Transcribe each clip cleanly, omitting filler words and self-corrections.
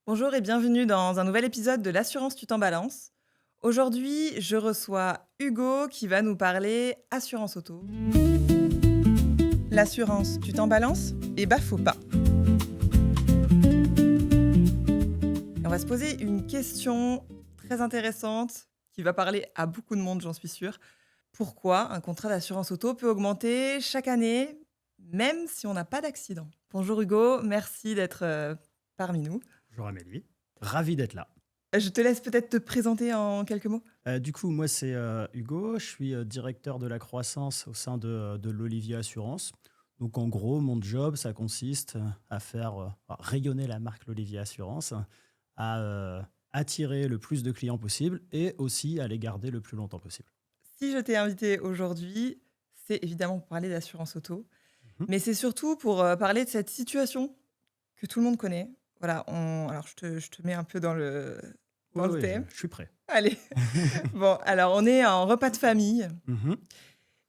Bonjour et bienvenue dans un nouvel épisode de l'Assurance Tu t'en balances. Aujourd'hui, je reçois Hugo qui va nous parler assurance auto. L'assurance, tu t'en balances? Eh bah faut pas. Et on va se poser une question très intéressante qui va parler à beaucoup de monde, j'en suis sûre. Pourquoi un contrat d'assurance auto peut augmenter chaque année, même si on n'a pas d'accident? Bonjour Hugo, merci d'être parmi nous. Bonjour Amélie, ravi d'être là. Je te laisse peut-être te présenter en quelques mots. Du coup, moi c'est Hugo, je suis directeur de la croissance au sein de l'Olivier Assurance. Donc en gros, mon job, ça consiste à faire rayonner la marque l'Olivier Assurance, à attirer le plus de clients possible et aussi à les garder le plus longtemps possible. Si je t'ai invité aujourd'hui, c'est évidemment pour parler d'assurance auto, Mhm. mais c'est surtout pour, parler de cette situation que tout le monde connaît. Voilà, on alors je te mets un peu dans Oui, le oui, je, thème. je suis prêt. Allez, bon, alors on est en repas de famille Mhm.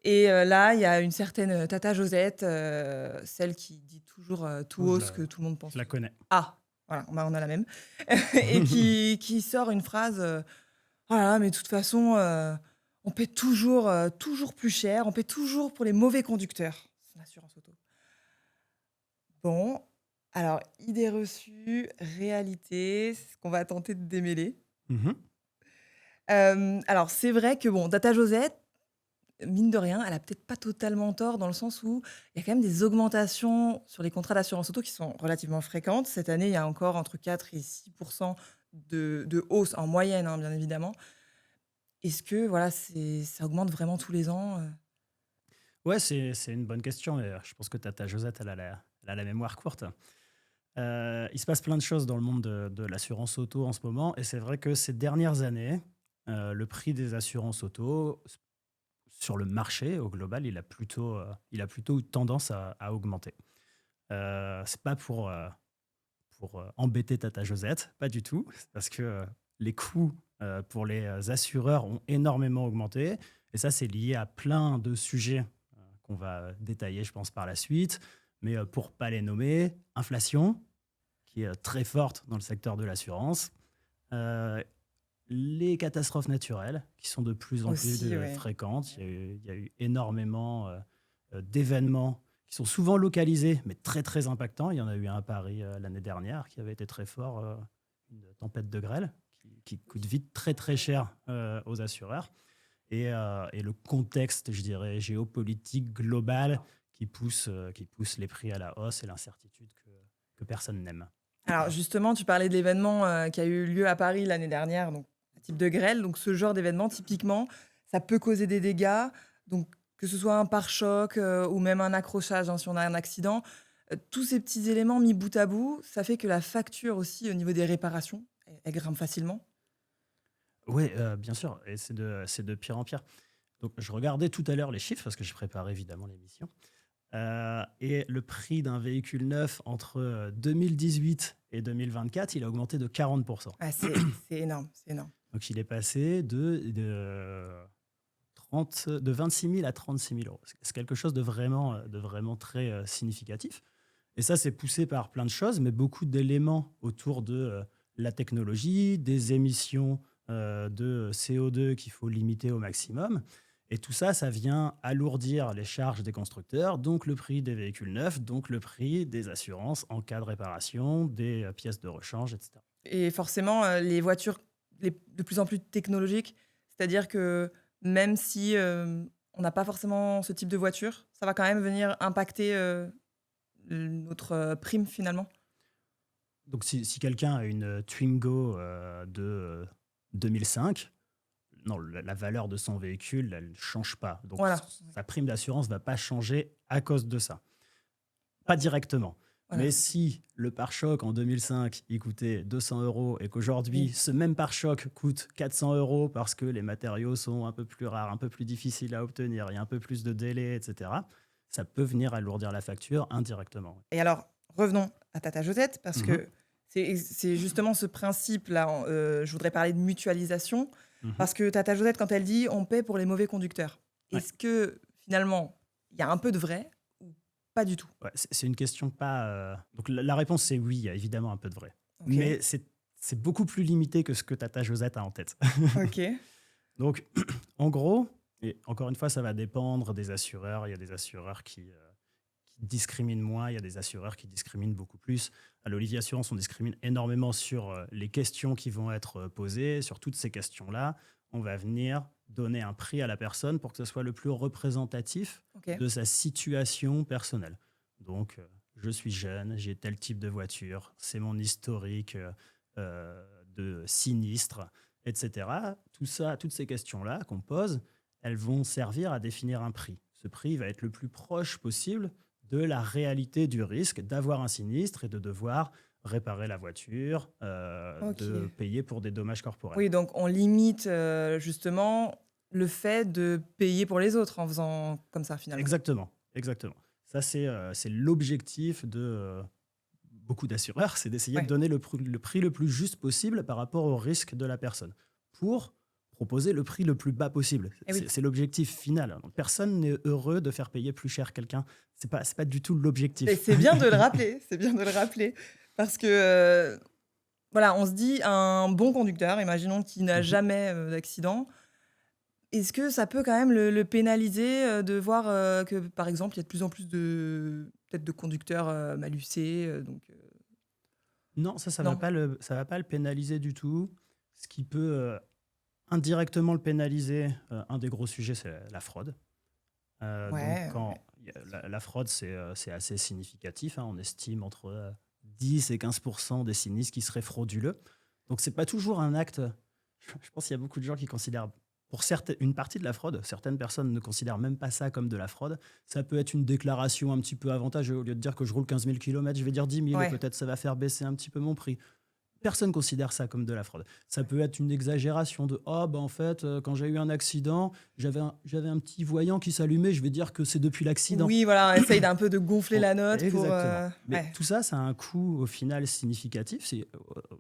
et là, il y a une certaine, tata Josette, celle qui dit toujours, tout Oh, haut ce que tout le monde je pense la tout bas. connais. Ah! Voilà, bah, on a la même et qui sort une phrase, «Oh là là, mais de toute façon, on paie toujours plus cher, on paie toujours pour les mauvais conducteurs, son assurance auto». Bon, alors idée reçue, réalité, c'est ce qu'on va tenter de démêler. Mhm. Alors c'est vrai que bon, Data Josette, mine de rien, elle a peut-être pas totalement tort dans le sens où il y a quand même des augmentations sur les contrats d'assurance auto qui sont relativement fréquentes. Cette année, il y a encore entre 4 et 6 de hausse en moyenne, hein, bien évidemment. Est-ce que voilà, ça augmente vraiment tous les ans? Ouais, c'est une bonne question et je pense que ta Josette, elle a la mémoire courte. Il se passe plein de choses dans le monde de l'assurance auto en ce moment et c'est vrai que ces dernières années, le prix des assurances auto sur le marché au global, il a plutôt eu tendance à augmenter. C'est pas pour embêter tata Josette, pas du tout. C'est parce que, les coûts, pour les, assureurs ont énormément augmenté et ça, c'est lié à plein de sujets, qu'on va détailler, je pense, par la suite. Mais, pour pas les nommer, inflation, qui est très forte dans le secteur de l'assurance. Euh, les catastrophes naturelles, qui sont de plus en plus Aussi, ouais. fréquentes. Il y a eu énormément d'événements qui sont souvent localisés, mais très très impactants. Il y en a eu un à Paris l'année dernière qui avait été très fort, une tempête de grêle qui coûte vite très très cher aux assureurs. Et le contexte, je dirais, géopolitique global qui pousse les prix à la hausse et l'incertitude que personne n'aime. Alors justement, tu parlais de l'événement, qui a eu lieu à Paris l'année dernière, donc un type de grêle. Donc ce genre d'événement, typiquement, ça peut causer des dégâts. Donc que ce soit un pare-choc, ou même un accrochage, hein, si on a un accident. Tous ces petits éléments mis bout à bout, ça fait que la facture aussi au niveau des réparations, elle grimpe facilement. Oui, bien sûr, et c'est de pire en pire. Donc, je regardais tout à l'heure les chiffres parce que j'ai préparé évidemment l'émission. Et le prix d'un véhicule neuf entre 2018 et 2024, il a augmenté de 40%. Ah c'est énorme, c'est énorme. Donc, il est passé de 26 000 à 36 000 euros. C'est quelque chose de vraiment très significatif. Et ça, c'est poussé par plein de choses, mais beaucoup d'éléments autour de la technologie, des émissions de CO2 qu'il faut limiter au maximum. Et tout ça, ça vient alourdir les charges des constructeurs, donc le prix des véhicules neufs, donc le prix des assurances en cas de réparation, des pièces de rechange, etc. Et forcément, les voitures de plus en plus technologiques, c'est-à-dire que même si, on n'a pas forcément ce type de voiture, ça va quand même venir impacter, notre, prime finalement? Donc si quelqu'un a une Twingo de 2005, non, la valeur de son véhicule, elle ne change pas. Donc Voilà, ouais, sa prime d'assurance ne va pas changer à cause de ça. Pas directement. voilà, Mais OK. si le pare-choc en 2005, il coûtait 200 euros et qu'aujourd'hui, Oui. ce même pare-choc coûte 400 euros parce que les matériaux sont un peu plus rares, un peu plus difficiles à obtenir, il y a un peu plus de délai, etc., ça peut venir alourdir la facture indirectement. Et alors, revenons à Tata Josette parce Mhm, que c'est justement ce principe-là, je voudrais parler de mutualisation mhm. parce que Tata Josette, quand elle dit: «On paie pour les mauvais conducteurs», Ouais. est-ce que finalement, il y a un peu de vrai ou pas du tout? Ouais, c'est une question pas. Donc la réponse, c'est oui, il y a évidemment un peu de vrai. OK. mais c'est beaucoup plus limité que ce que Tata Josette a en tête. OK. Donc, en gros, et encore une fois, ça va dépendre des assureurs. Il y a des assureurs qui discriminent moins, il y a des assureurs qui discriminent beaucoup plus. À l'Olivier Assurance, on discrimine énormément sur les questions qui vont être posées. Sur toutes ces questions-là, on va venir donner un prix à la personne pour que ce soit le plus représentatif OK. de sa situation personnelle. Donc, je suis jeune, j'ai tel type de voiture, c'est mon historique de sinistre, etc. Tout ça, toutes ces questions-là qu'on pose, elles vont servir à définir un prix. Ce prix va être le plus proche possible de la réalité du risque d'avoir un sinistre et de devoir réparer la voiture, de OK. payer pour des dommages corporels. Oui, donc on limite, justement le fait de payer pour les autres en faisant comme ça finalement? Exactement, exactement. Ça, c'est l'objectif de beaucoup d'assureurs, c'est d'essayer de Ouais. donner le prix le plus juste possible par rapport au risque de la personne pour proposer le prix le plus bas possible. Eh oui. C'est l'objectif final. Donc, personne n'est heureux de faire payer plus cher quelqu'un. C'est pas du tout Et l'objectif. c'est bien de le rappeler, c'est bien de le rappeler parce que, voilà, on se dit un bon conducteur, imaginons qu'il n'a Mhm. jamais, d'accident. Est-ce que ça peut quand même le pénaliser, de voir, que par exemple, il y a de plus en plus de peut-être de conducteurs, malucés, Non, non? ça va pas le pénaliser du tout. Ce qui peut indirectement le pénaliser, un des gros sujets, c'est la fraude. Donc, Ouais, ouais. quand la fraude, c'est assez significatif, hein. On estime entre 10 et 15% des sinistres qui seraient frauduleux. Donc, c'est pas toujours un acte. Je pense qu'il y a beaucoup de gens qui considèrent, pour une partie de la fraude, certaines personnes ne considèrent même pas ça comme de la fraude. Ça peut être une déclaration un petit peu avantageuse. Au lieu de dire que je roule 15 000 km, je vais dire 10 000 et Ouais. peut-être ça va faire baisser un petit peu mon prix. Personne considère ça comme de la fraude. Ça peut être une exagération de «Oh, bah, en fait, quand j'ai eu un accident, j'avais un petit voyant qui s'allumait, je vais dire que c'est depuis l'accident». Oui, voilà, on essaye d'un peu de gonfler Oh, la note pour, exactement. Mais ouais. tout ça, ça a un coût au final significatif.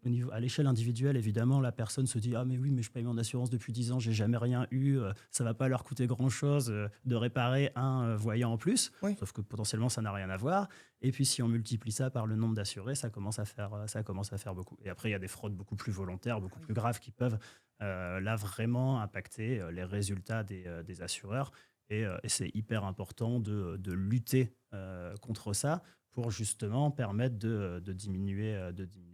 Au niveau, à l'échelle individuelle, évidemment, la personne se dit: «Ah, mais oui, mais je paye mon assurance depuis 10 ans, j'ai jamais rien eu, ça va pas leur coûter grand-chose de réparer un voyant en plus». Oui. Sauf que potentiellement, ça n'a rien à voir. Et puis, si on multiplie ça par le nombre d'assurés, ça commence à faire beaucoup. Et après, il y a des fraudes beaucoup plus volontaires, Ah beaucoup oui. plus graves qui peuvent là vraiment impacter les résultats des assureurs. Et c'est hyper important de lutter contre ça pour justement permettre de diminuer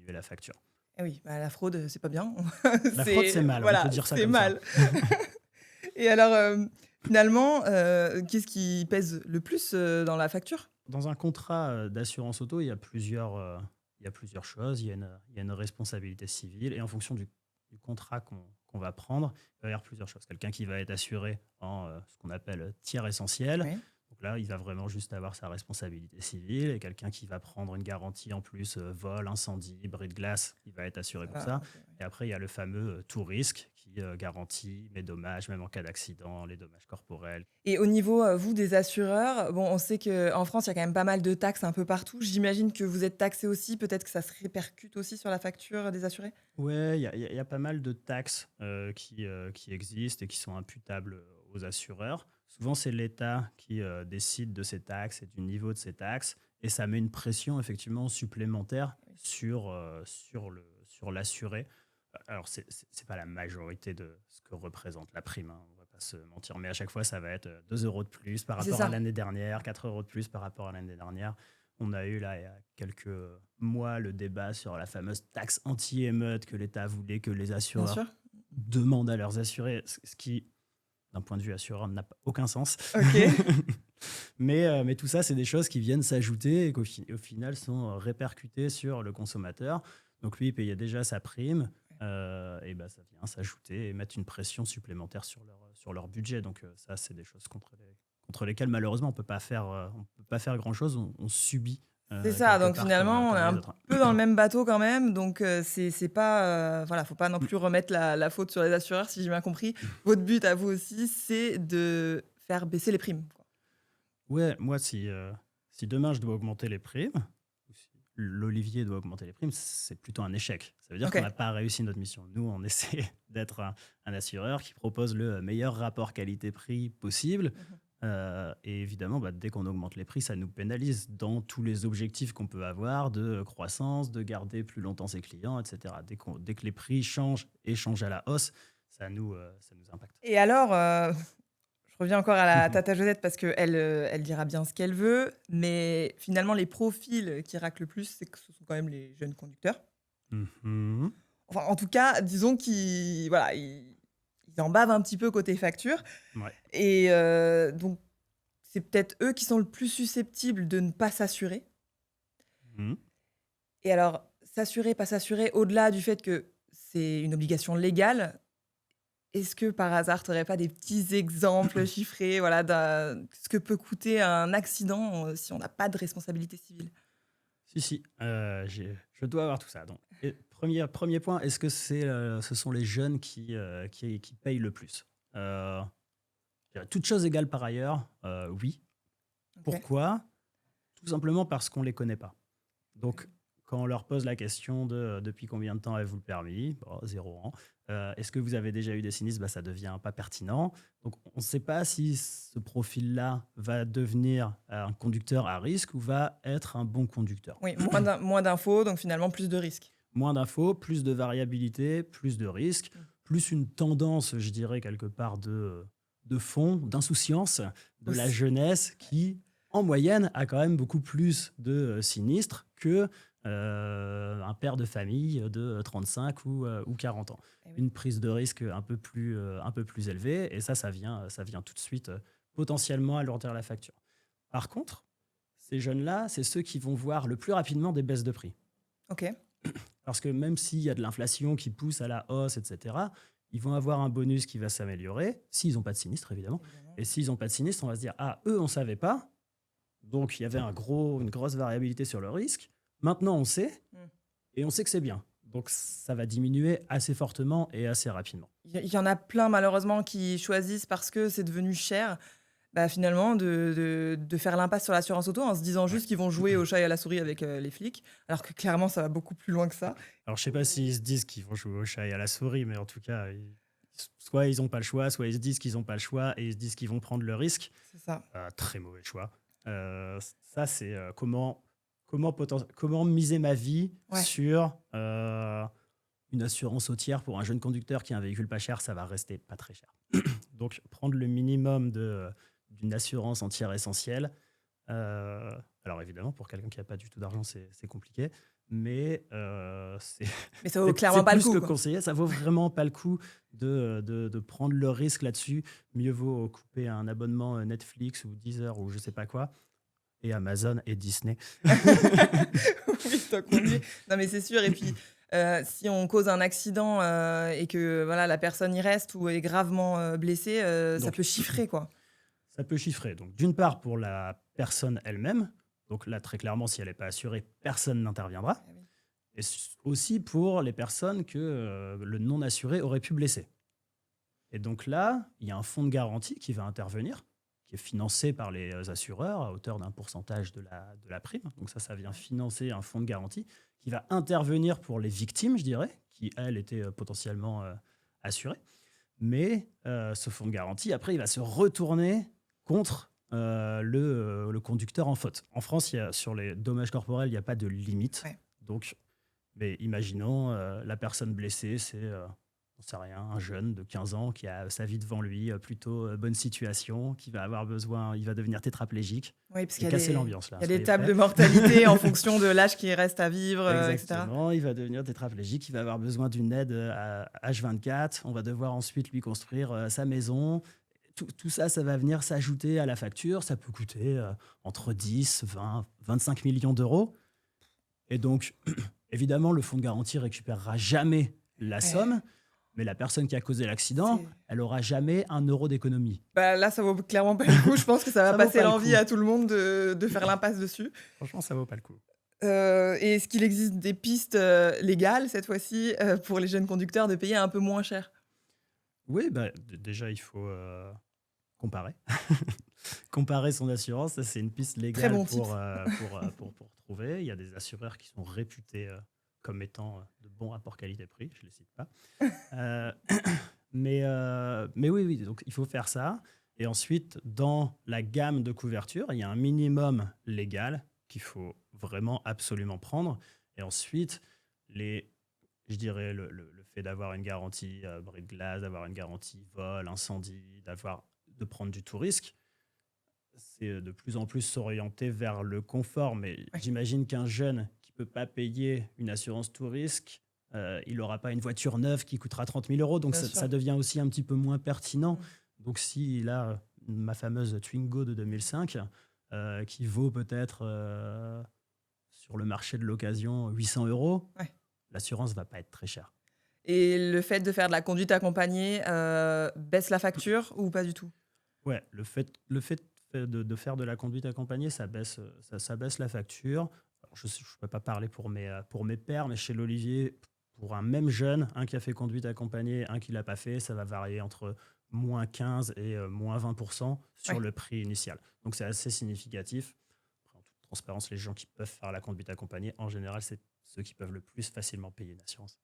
la facture. Eh oui, bah, la fraude, c'est pas bien. La fraude, c'est C'est mal, on peut voilà, dire ça c'est comme ça. mal. Et alors, finalement, qu'est-ce qui pèse le plus, dans la facture? Dans un contrat d'assurance auto, il y a plusieurs choses. Il y a une responsabilité civile et en fonction du contrat qu'on va prendre, il va y avoir plusieurs choses. Quelqu'un qui va être assuré en ce qu'on appelle tiers essentiel. Oui. Donc là, il va vraiment juste avoir sa responsabilité civile et quelqu'un qui va prendre une garantie en plus, vol, incendie, bris de glace, il va être assuré Ça pour va, ça. OK, ouais. Et après, il y a le fameux tout risque qui garantit mes dommages, même en cas d'accident, les dommages corporels. Et au niveau, vous, des assureurs, bon, on sait qu'en France, il y a quand même pas mal de taxes un peu partout. J'imagine que vous êtes taxés aussi, peut-être que ça se répercute aussi sur la facture des assurés? Ouais, il y a pas mal de taxes qui existent et qui sont imputables aux assureurs. Souvent, c'est l'État qui décide de ces taxes et du niveau de ces taxes. Et ça met une pression effectivement supplémentaire Oui. sur l'assuré. Alors, c'est pas la majorité de ce que représente la prime, hein, on va pas se mentir. Mais à chaque fois, ça va être 2 euros de plus par C'est rapport à ça. l'année dernière, 4 euros de plus par rapport à l'année dernière. On a eu là, il y a quelques mois, le débat sur la fameuse taxe anti-émeute que l'État voulait que les Bien assureurs sûr. demandent à leurs assurés, ce qui, d'un point de vue assureur, n'a aucun sens. OK. Mais tout ça, c'est des choses qui viennent s'ajouter et au final sont répercutées sur le consommateur. Donc lui, il payait déjà sa prime, et ben, ça vient s'ajouter et mettre une pression supplémentaire sur leur budget. Donc ça, c'est des choses contre lesquelles malheureusement on peut pas faire grand-chose, on subit C'est ça, quelque donc part finalement, on est comme les un autres. peu dans le même bateau quand même, donc c'est pas, voilà, faut pas non plus remettre la faute sur les assureurs, si j'ai bien compris. Votre but à vous aussi, c'est de faire baisser les primes, quoi? Ouais, moi, si demain je dois augmenter les primes, ou si l'Olivier doit augmenter les primes, c'est plutôt un échec. Ça veut dire qu'on OK. n'a pas réussi notre mission. Nous, on essaie d'être un assureur qui propose le meilleur rapport qualité-prix possible. Mmh. Et évidemment, bah, dès qu'on augmente les prix, ça nous pénalise dans tous les objectifs qu'on peut avoir de croissance, de garder plus longtemps ses clients, et cetera. Dès que les prix changent et changent à la hausse, ça nous impacte. Et alors, je reviens encore à la tata Josette parce qu'elle, elle dira bien ce qu'elle veut, mais finalement les profils qui raclent le plus, c'est que ce sont quand même les jeunes conducteurs. Mhm. Enfin, en tout cas, disons qu'ils voilà, ils en bavent un petit peu côté facture Ouais. et donc c'est peut-être eux qui sont le plus susceptibles de ne pas s'assurer. Mhm. Et alors, s'assurer, pas s'assurer, au-delà du fait que c'est une obligation légale, est-ce que par hasard, tu aurais pas des petits exemples chiffrés, voilà, ce que peut coûter un accident, si on n'a pas de responsabilité civile? Si, si, je dois avoir tout ça. Donc, et premier point, est-ce que ce sont les jeunes qui payent le plus? Euh, je dirais toutes choses égales par ailleurs, oui. OK. Pourquoi? Tout simplement parce qu'on ne les connaît pas. Ah Donc, oui. quand on leur pose la question de depuis combien de temps avez-vous le permis? Bon, 0 ans. Est-ce que vous avez déjà eu des sinistres? Bah, ça devient pas pertinent. Donc, on ne sait pas si ce profil-là va devenir un conducteur à risque ou va être un bon conducteur. Oui, moins d'infos, donc finalement plus de risques. Moins d'infos, plus de variabilité, plus de risques, Mmh. plus une tendance, je dirais, quelque part de fond, d'insouciance de la Aussi. jeunesse qui, en moyenne, a quand même beaucoup plus de sinistres que un père de famille de 35 ou 40 ans. Eh oui. Une prise de risque un peu plus élevée, et ça vient tout de suite potentiellement alourdir la facture. Par contre, ces jeunes-là, c'est ceux qui vont voir le plus rapidement des baisses de prix. OK. Parce que même s'il y a de l'inflation qui pousse à la hausse, etc., ils vont avoir un bonus qui va s'améliorer, s'ils n'ont pas de sinistre, évidemment. Évidemment. Et s'ils n'ont pas de sinistre, on va se dire, ah, eux, on ne savait pas. Donc, il y avait une grosse variabilité sur le risque. Maintenant, on sait, Mmh. et on sait que c'est bien. Donc, ça va diminuer assez fortement et assez rapidement. Il y en a plein malheureusement qui choisissent parce que c'est devenu cher, bah, finalement de faire l'impasse sur l'assurance auto en se disant Ouais. juste qu'ils vont jouer au chat et à la souris avec, les flics, alors que clairement ça va beaucoup plus loin que ça. Alors, je ne sais pas s'ils se disent qu'ils vont jouer au chat et à la souris, mais en tout cas, soit ils n'ont pas le choix, soit ils se disent qu'ils n'ont pas le choix et ils se disent qu'ils vont prendre le risque. C'est ça. Très mauvais choix. Ça, c'est comment miser ma vie Ouais. sur une assurance routière pour un jeune conducteur qui a un véhicule pas cher, ça va rester pas très cher. Donc, prendre le minimum d'une assurance entière essentielle. euh, alors, évidemment, pour quelqu'un qui n'a pas du tout d'argent, c'est compliqué. Mais Mais ça vaut c'est clairement pas le plus que coup, quoi. conseillé. Ça vaut vraiment pas le coup de prendre le risque là-dessus. Mieux vaut couper un abonnement Netflix ou Deezer ou je sais pas quoi, et Amazon et Disney. Oui, tant qu'on y est. Non, mais c'est sûr et puis, si on cause un accident, et que voilà, la personne y reste ou est gravement, blessée, ça Donc, peut chiffrer, quoi. ça peut chiffrer. Donc, d'une part, pour la personne elle-même. Donc là, très clairement, si elle n'est pas assurée, personne n'interviendra. Eh oui. Et aussi pour les personnes que le non-assuré aurait pu blesser. Et donc là, il y a un fonds de garantie qui va intervenir, qui est financé par les assureurs à hauteur d'un pourcentage de la prime. Donc ça vient financer un fonds de garantie qui va intervenir pour les victimes, je dirais, qui, elles, étaient potentiellement assurées. Mais ce fonds de garantie, après, il va se retourner contre le conducteur en faute. En France, sur les dommages corporels, il n'y a pas de limite. Ouais. Donc, mais imaginons la personne blessée, c'est, on sait rien, un jeune de 15 ans qui a sa vie devant lui, plutôt bonne situation, qui va avoir besoin, il va devenir tétraplégique. Oui, parce Je vais qu'il y a casser des l'ambiance là, il y a des soyez tables prêts. de mortalité en fonction de l'âge qui reste à vivre, et cetera. Exactement, il va devenir tétraplégique, il va avoir besoin d'une aide à H24, on va devoir ensuite lui construire sa maison. Tout ça, ça va venir s'ajouter à la facture, ça peut coûter entre 10, 20, 25 millions d'euros. Et donc, évidemment, le fonds de garantie récupérera jamais la Ouais, somme, mais la personne qui a causé l'accident, c'est elle aura jamais un euro d'économie. bah, là, ça vaut clairement pas le coup. Je pense que ça va Ça vaut passer pas le l'envie coup. à tout le monde de faire l'impasse dessus. Franchement, ça vaut pas le coup. Et est-ce qu'il existe des pistes, légales cette fois-ci, pour les jeunes conducteurs de payer un peu moins cher? Oui, bah, déjà, il faut comparer. Comparer son assurance, ça, c'est une piste Très légale bon tips. pour trouver. Il y a des assureurs qui sont réputés comme étant de bons rapports qualité-prix, je ne les cite pas. Euh, mais oui, oui, donc il faut faire ça. Et ensuite, dans la gamme de couverture, il y a un minimum légal qu'il faut vraiment absolument prendre. Et ensuite, les, je dirais le fait d'avoir une garantie bris de glace, d'avoir une garantie vol, incendie, de prendre du tout risque, c'est de plus en plus s'orienter vers le confort. Mais Ouais, j'imagine qu'un jeune qui peut pas payer une assurance tout risque, il n'aura pas une voiture neuve qui coûtera 30 000 euros. Donc bien ça sûr. devient aussi un petit peu moins pertinent. Mmh. Donc s'il a ma fameuse Twingo de 2005, qui vaut peut-être sur le marché de l'occasion 800 euros, Ouais. l'assurance va pas être très chère. Et le fait de faire de la conduite accompagnée, baisse la facture ou pas du tout? Ouais, le fait de faire de la conduite accompagnée, ça baisse la facture. Alors, je ne peux pas parler pour mes pairs, mais chez l'Olivier, pour un même jeune, un qui a fait conduite accompagnée, un qui ne l'a pas fait, ça va varier entre -15 et -20% sur Ouais. le prix initial. Donc c'est assez significatif. Après, en toute transparence, les gens qui peuvent faire la conduite accompagnée, en général, c'est ceux qui peuvent le plus facilement payer une assurance.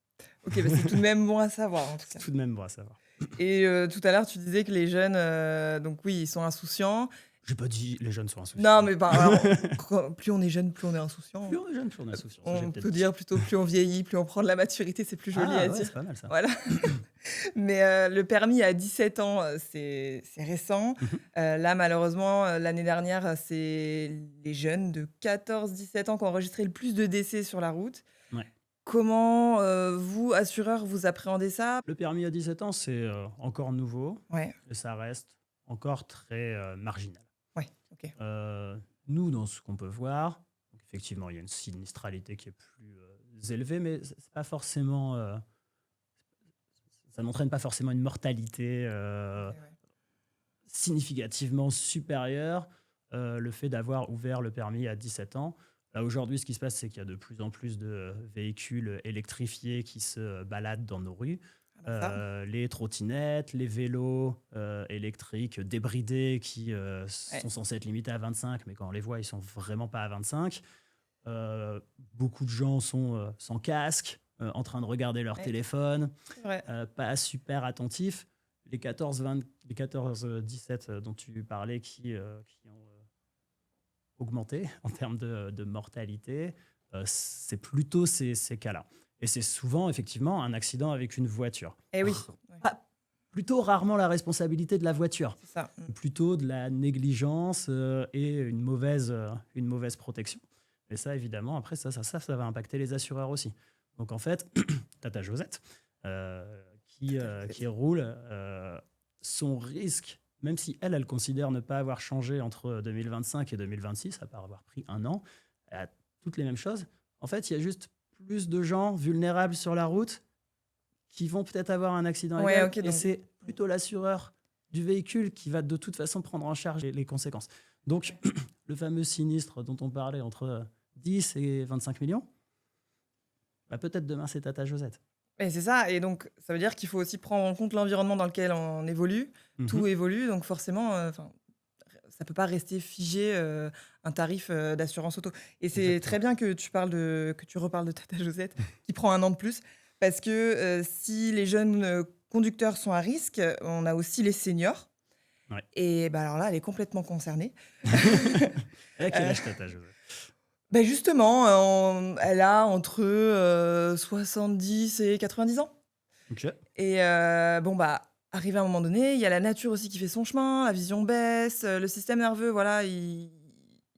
OK, bah, c'est tout de même bon à savoir en tout C'est cas. tout de même bon à savoir. Et tout à l'heure, tu disais que les jeunes, donc oui, ils sont insouciants. J'ai pas dit les jeunes sont Non, insouciants. mais ben, alors, plus on est jeune, plus on est insouciant. Plus on est jeune, plus on est insouciant. Ça, j'ai On peut-être peut dit. dire plutôt plus on vieillit, plus on prend de la maturité, c'est plus joli à Ah ouais, dire. c'est pas mal ça. Voilà. Mais le permis à 17 ans, c'est récent. Mmh. Là, malheureusement, l'année dernière, c'est les jeunes de 14-17 ans qui ont enregistré le plus de décès sur la route. Ouais. Comment, vous, assureurs, vous appréhendez ça? Le permis à 17 ans, c'est, encore nouveau Ouais, et ça reste encore très, marginal. ouais, OK. Nous, dans ce qu'on peut voir, donc effectivement, il y a une sinistralité qui est plus, élevée, mais c'est pas forcément, ça n'entraîne pas forcément une mortalité, OK, ouais. significativement supérieur, le fait d'avoir ouvert le permis à 17 ans. Là, aujourd'hui, ce qui se passe, c'est qu'il y a de plus en plus de véhicules électrifiés qui se baladent dans nos rues. Ah bah ça, Les trottinettes, les vélos électriques débridés qui ouais, sont censés être limités à 25, mais quand on les voit, ils sont vraiment pas à 25. Beaucoup de gens sont sans casque, en train de regarder leur ouais, téléphone, c'est vrai. pas super attentifs. Les 14-17 dont tu parlais qui ont augmenté en termes de mortalité, c'est plutôt ces cas-là. Et c'est souvent effectivement un accident avec une voiture. Eh oui, ouais, Pas- Plutôt rarement la responsabilité de la voiture, c'est ça. Mmh. plutôt de la négligence et une mauvaise protection. Et ça, évidemment, après, ça va impacter les assureurs aussi. Donc, en fait, Tata Josette, Tata qui Josette. roule, son risque, même si elle considère ne pas avoir changé entre 2025 et 2026, à part avoir pris un an, elle a toutes les mêmes choses. En fait, il y a juste plus de gens vulnérables sur la route qui vont peut-être avoir un accident Ouais, égal, OK, et donc c'est plutôt l'assureur du véhicule qui va de toute façon prendre en charge les conséquences. Donc, ouais. le fameux sinistre dont on parlait entre 10 et 25 millions, bah peut-être demain c'est Tata Josette. Et c'est ça et donc ça veut dire qu'il faut aussi prendre en compte l'environnement dans lequel on évolue. Tout Mhm. évolue donc forcément, enfin, ça peut pas rester figé, un tarif, d'assurance auto et c'est très Exactement. bien que tu reparles de Tata Josette qui prend un an de plus parce que, si les jeunes, conducteurs sont à risque, on a aussi les seniors Ouais. et bah, alors là, elle est complètement concernée. Elle a quel Heu, âge Tata Josette? Beh, justement, elle a entre, 70 et 90 ans. Ok. Et bon, bah, arrivé à un moment donné, il y a la nature aussi qui fait son chemin, la vision baisse, le système nerveux, voilà, il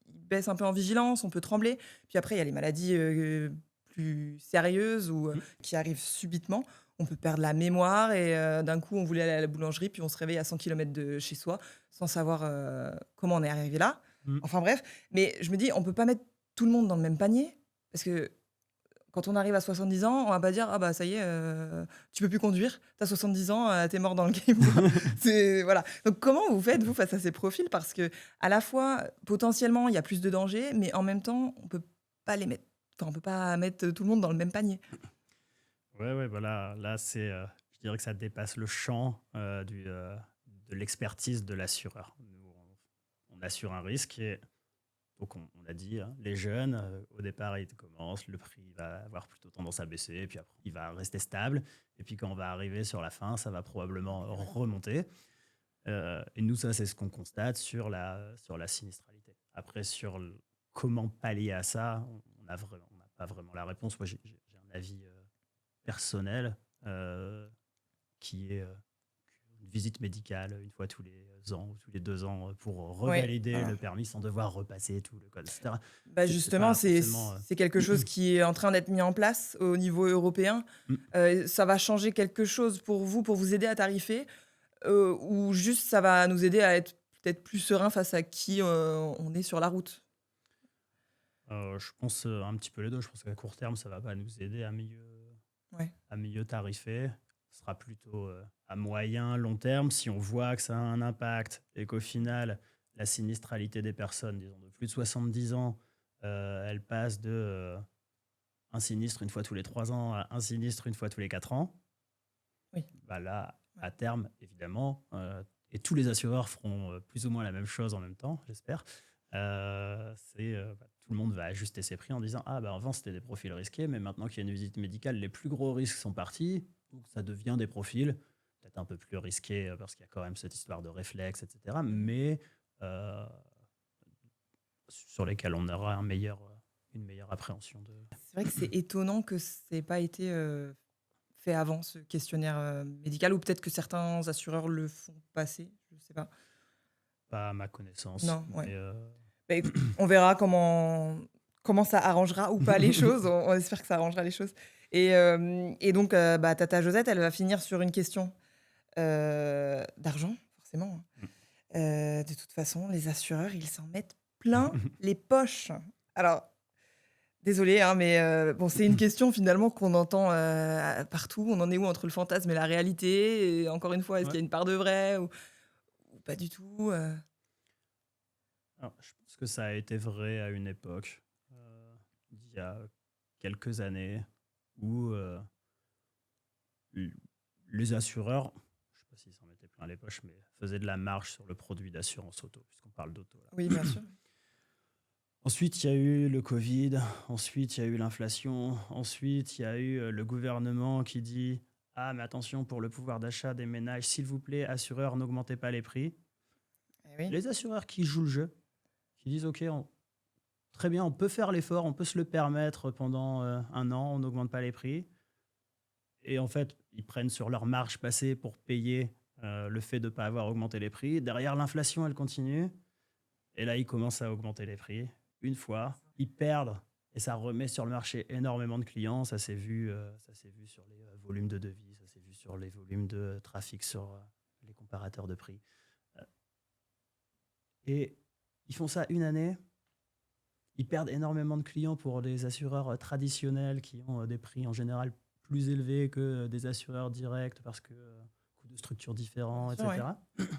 baisse un peu en vigilance, on peut trembler. Puis après, il y a les maladies, plus sérieuses ou Mhm. qui arrivent subitement. On peut perdre la mémoire et d'un coup, on voulait aller à la boulangerie, puis on se réveille à 100 kilomètres de chez soi, sans savoir, comment on est arrivé là. Mhm. Enfin bref, mais je me dis: «On peut pas mettre tout le monde dans le même panier», parce que quand on arrive à 70 ans, on va pas dire: «Ah bah ça y est, tu peux plus conduire, tu as 70 ans, tu mort dans le game», quoi. C'est voilà. Donc comment vous faites, vous, face à ces profils? Parce que à la fois, potentiellement, il y a plus de dangers, mais en même temps, on peut pas les mettre enfin, on peut pas mettre, tout le monde dans le même panier. Ouais, ouais, voilà. Là, je dirais que ça dépasse le champ de l'expertise de l'assureur. Nous, on assure un risque et donc, on a dit, hein, les jeunes, au départ, ils commencent, le prix va avoir plutôt tendance à baisser, et puis après, il va rester stable. Et puis, quand on va arriver sur la fin, ça va probablement Et ouais. remonter. Et nous, ça, c'est ce qu'on constate sur la sinistralité. Après, comment pallier à ça, on n'a pas vraiment la réponse. Moi, j'ai un avis personnel euh, qui est une visite médicale une fois tous les ans ou tous les 2 ans pour Ouais, revalider le permis sans devoir repasser tout le code, etc. bah, C'est justement, pas c'est forcément. c'est quelque chose qui est en train d'être mis en place au niveau européen. Mm. Ça va changer quelque chose pour vous aider à tarifer, ou juste ça va nous aider à être peut-être plus serein face à qui, on est sur la route? Je pense un petit peu les deux. Je pense qu'à court terme, ça va pas nous aider Ouais, à mieux tarifer. Ce sera plutôt à moyen, long terme, si on voit que ça a un impact et qu'au final, la sinistralité des personnes, disons de plus de 70 ans, elle passe de un sinistre une fois tous les 3 ans à un sinistre une fois tous les 4 ans. oui, Bah là, ouais. à terme, évidemment, et tous les assureurs feront plus ou moins la même chose en même temps, j'espère. Tout le monde va ajuster ses prix en disant ah bah avant c'était des profils risqués, mais maintenant qu'il y a une visite médicale, les plus gros risques sont partis, donc ça devient des profils peut-être un peu plus risqués parce qu'il y a quand même cette histoire de réflexe, etc. Mmh. Mais euh, sur lesquels on aura une meilleure appréhension de. C'est vrai que c'est étonnant que ça ait pas été, fait avant ce questionnaire, médical, ou peut-être que certains assureurs le font passer, je sais pas. Pas à ma connaissance, Non, ouais. mais Bah, écoute, on verra comment ça arrangera ou pas les choses. On espère que ça arrangera les choses, et donc bah, tata Josette, elle va finir sur une question, d'argent, forcément, hein. De toute façon, les assureurs, ils s'en mettent plein les poches. Alors, désolée, hein, mais bon, c'est une question finalement qu'on entend, partout. On en est où entre le fantasme et la réalité? Et encore une fois, est-ce Ouais. qu'il y a une part de vrai ou pas du tout? Alors, je pense que ça a été vrai à une époque, il y a quelques années, où l- les assureurs, je ne sais pas s'ils s'en mettaient plein les poches, mais faisaient de la marge sur le produit d'assurance auto, puisqu'on parle d'auto Oui, là. bien sûr. Ensuite, il y a eu le Covid, ensuite, il y a eu l'inflation, ensuite, il y a eu le gouvernement qui dit ah, mais attention, pour le pouvoir d'achat des ménages, s'il vous plaît, assureurs, n'augmentez pas les prix. Eh oui. Les assureurs qui jouent le jeu, qui disent ok, très bien, on peut faire l'effort, on peut se le permettre pendant un an, on n'augmente pas les prix. Et en fait, ils prennent sur leur marge passée pour payer le fait de ne pas avoir augmenté les prix. Derrière, l'inflation, elle continue. Et là, ils commencent à augmenter les prix. Une fois, ils perdent. Et ça remet sur le marché énormément de clients. Ça s'est vu sur les volumes de devis, ça s'est vu sur les volumes de trafic sur les comparateurs de prix. Euh, Et ils font ça une année. Ils perdent énormément de clients pour les assureurs traditionnels qui ont des prix en général plus élevés que des assureurs directs parce que coûts de structure Bien différents, sûr, ouais. etc.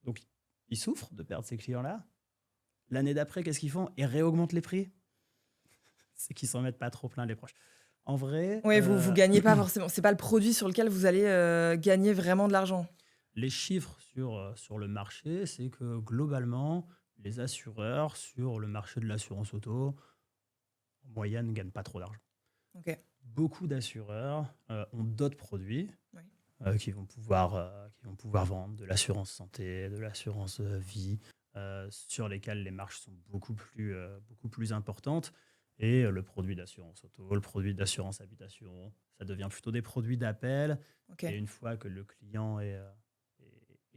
Donc, ils souffrent de perdre ces clients-là. L'année d'après, qu'est-ce qu'ils font? Ils réaugmentent les prix. C'est qu'ils s'en mettent pas trop plein les proches. En vrai, Ouais, vous gagnez pas forcément, c'est pas le produit sur lequel vous allez, gagner vraiment de l'argent? les chiffres sur le marché, c'est que globalement, les assureurs sur le marché de l'assurance auto, en moyenne, ne gagnent pas trop d'argent. OK. Beaucoup d'assureurs ont d'autres produits Oui. qui vont pouvoir vendre, de l'assurance santé, de l'assurance vie, sur lesquels les marges sont beaucoup plus importantes. Et le produit d'assurance auto, le produit d'assurance habitation, ça devient plutôt des produits d'appel. Et OK. une fois que le client est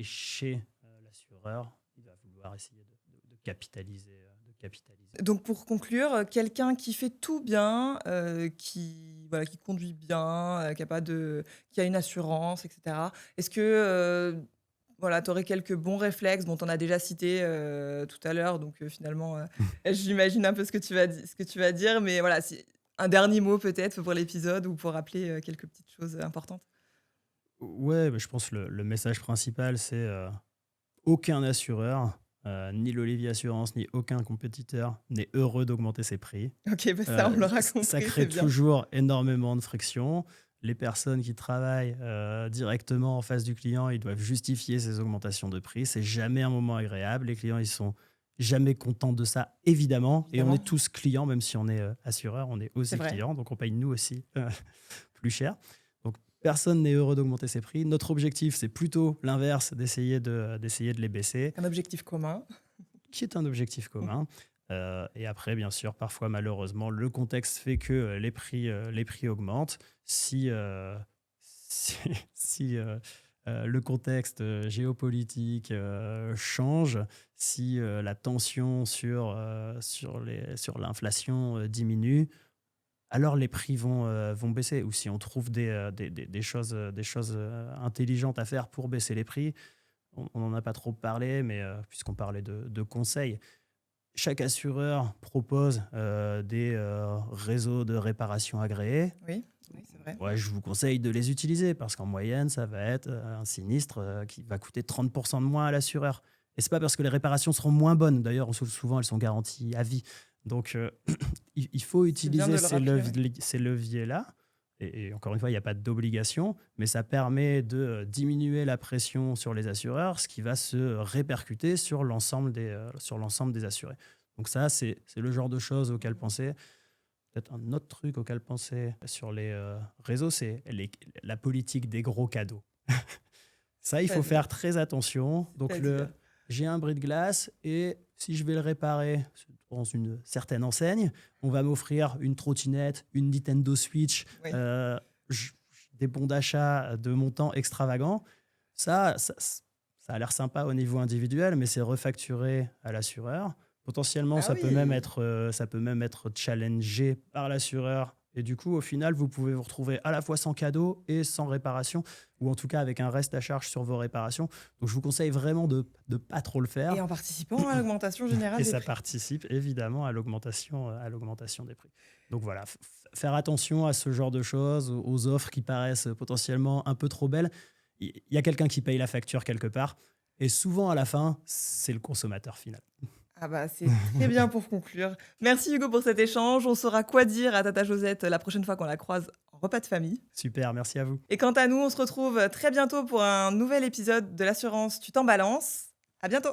chez l'assureur, il va vouloir essayer de capitaliser, de capitaliser. Donc pour conclure, quelqu'un qui fait tout bien, qui voilà, qui conduit bien, qui a une assurance et cetera. Est-ce que, voilà, tu aurais quelques bons réflexes? Bon, tu en as déjà cité, tout à l'heure, donc finalement, j'imagine un peu ce que tu vas dire, mais voilà, si un dernier mot peut-être pour l'épisode, ou pour rappeler, quelques petites choses importantes? Ouais, mais je pense que le message principal, c'est aucun assureur, ni l'Olivier Assurance, ni aucun compétiteur n'est heureux d'augmenter ses prix. OK, bah, ça, on l'aura Ça compris, c'est crée bien. toujours énormément de friction. Les personnes qui travaillent directement en face du client, ils doivent justifier ces augmentations de prix. C'est jamais un moment agréable. Les clients, ils sont jamais contents de ça, évidemment. Et on est Évidemment, tous clients, même si on est assureur, on est c'est aussi vrai. clients. Donc on paye nous aussi plus cher. Donc Personne n'est heureux d'augmenter ses prix. Notre objectif, c'est plutôt l'inverse, d'essayer de les baisser, Un objectif commun. qui est un objectif commun. Et après, bien sûr, parfois, malheureusement, le contexte fait que les prix augmentent. Si, si, si le contexte géopolitique change, si la tension sur l'inflation diminue, alors les prix vont baisser. Ou si on trouve des choses intelligentes à faire pour baisser les prix, on n'en a pas trop parlé, mais puisqu'on parlait de conseils, chaque assureur propose des réseaux de réparation agréés. Oui, oui, c'est vrai. Ouais, je vous conseille de les utiliser parce qu'en moyenne, ça va être un sinistre qui va coûter 30% de moins à l'assureur. Et c'est pas parce que les réparations seront moins bonnes. D'ailleurs, souvent, elles sont garanties à vie. Donc, il faut C'est bien de utiliser le rappeler, oui. ces leviers-là. Et encore une fois, il n'y a pas d'obligation, mais ça permet de diminuer la pression sur les assureurs, ce qui va se répercuter sur l'ensemble des assurés. Donc ça, c'est le genre de choses auxquelles penser. Peut-être un autre truc auquel penser sur les réseaux, c'est la politique des gros cadeaux. Ça, il faut C'est-à-dire, faire très attention. Donc, c'est-à-dire. j'ai un bris de glace et si je vais le réparer dans une certaine enseigne, on va m'offrir une trottinette, une Nintendo Switch, Oui. euh, j- des bons d'achat de montants extravagants. Ça a l'air sympa au niveau individuel, mais c'est refacturé à l'assureur. Potentiellement, Ah oui. ça peut même être challengé par l'assureur. Et du coup, au final, vous pouvez vous retrouver à la fois sans cadeau et sans réparation, ou en tout cas avec un reste à charge sur vos réparations. Donc, je vous conseille vraiment de ne pas trop le Et faire. en participant à l'augmentation générale Et des ça prix. participe évidemment à l'augmentation des prix. Donc voilà, faire attention à ce genre de choses, aux offres qui paraissent potentiellement un peu trop belles. Il y a quelqu'un qui paye la facture quelque part. Et souvent, à la fin, c'est le consommateur final. Ah bah, c'est très bien pour conclure. Merci Hugo pour cet échange. On saura quoi dire à Tata Josette la prochaine fois qu'on la croise en repas de famille. Super, merci à vous. Et quant à nous, on se retrouve très bientôt pour un nouvel épisode de l'assurance Tu t'en balances. À bientôt.